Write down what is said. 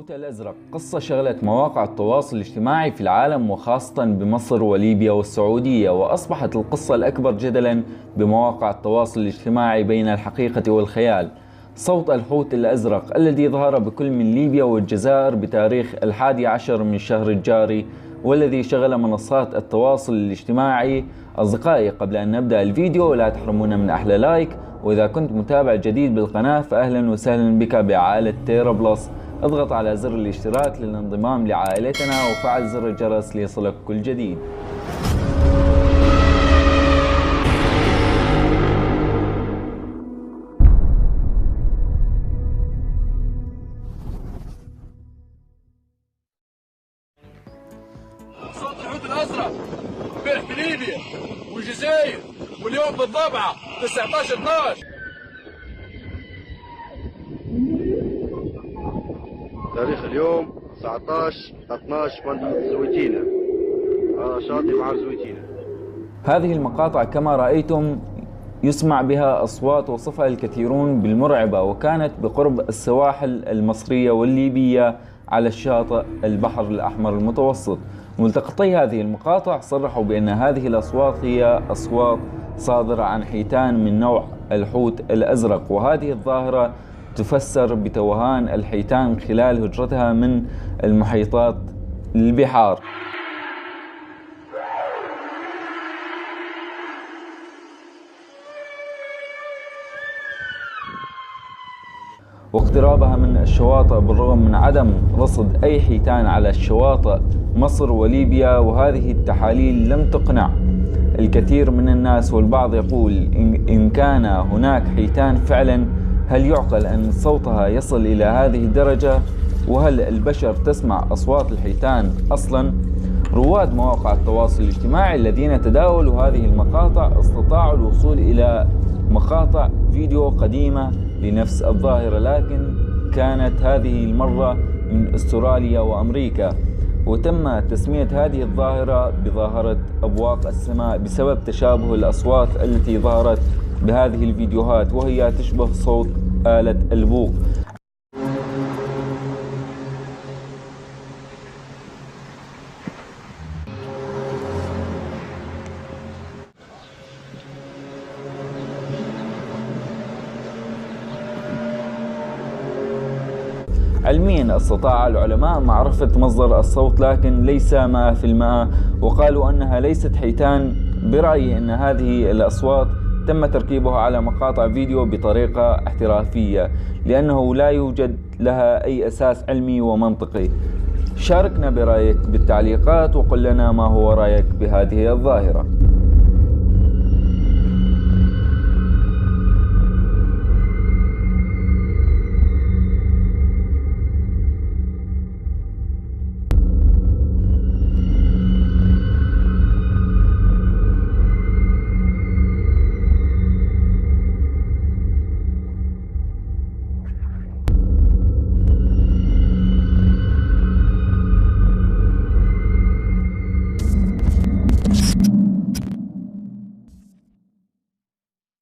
الحوت الأزرق قصة شغلت مواقع التواصل الاجتماعي في العالم وخاصة بمصر وليبيا والسعودية، وأصبحت القصة الأكبر جدلا بمواقع التواصل الاجتماعي بين الحقيقة والخيال. صوت الحوت الأزرق الذي ظهر بكل من ليبيا والجزائر بتاريخ 11 من الشهر الجاري، والذي شغل منصات التواصل الاجتماعي. أصدقائي، قبل أن نبدأ الفيديو لا تحرمونا من أحلى لايك، وإذا كنت متابع جديد بالقناة فأهلا وسهلا بك بعائلة تيرا بلس. اضغط على زر الاشتراك للانضمام لعائلتنا وفعل زر الجرس ليصلك كل جديد. صوت الحوت الازرق امبارح في ليبيا والجزائر، واليوم بالضبعه 19/12. تاريخ اليوم 19/12 فندق زويتينا، شاطئ بحر زويتينا. هذه المقاطع كما رأيتم يسمع بها أصوات وصفها الكثيرون بالمرعبة، وكانت بقرب السواحل المصرية والليبية على الشاطئ البحر الأحمر المتوسط. ملتقطي هذه المقاطع صرحوا بأن هذه الأصوات هي أصوات صادرة عن حيتان من نوع الحوت الأزرق، وهذه الظاهرة تفسر بتوهان الحيتان خلال هجرتها من المحيطات للبحار واقترابها من الشواطئ، بالرغم من عدم رصد أي حيتان على الشواطئ مصر وليبيا. وهذه التحاليل لم تقنع الكثير من الناس، والبعض يقول إن كان هناك حيتان فعلا، هل يعقل أن صوتها يصل إلى هذه الدرجة؟ وهل البشر تسمع أصوات الحيتان أصلا؟ رواد مواقع التواصل الاجتماعي الذين تداولوا هذه المقاطع استطاعوا الوصول إلى مقاطع فيديو قديمة لنفس الظاهرة، لكن كانت هذه المرة من أستراليا وأمريكا، وتم تسمية هذه الظاهرة بظاهرة أبواق السماء بسبب تشابه الأصوات التي ظهرت بهذه الفيديوهات، وهي تشبه صوت آلة البوق. علميا استطاع العلماء معرفة مصدر الصوت، لكن ليس 100%، وقالوا أنها ليست حيتان. برأيي أن هذه الأصوات تم تركيبها على مقاطع فيديو بطريقة احترافية، لأنه لا يوجد لها أي أساس علمي ومنطقي. شاركنا برأيك بالتعليقات وقل لنا ما هو رأيك بهذه الظاهرة.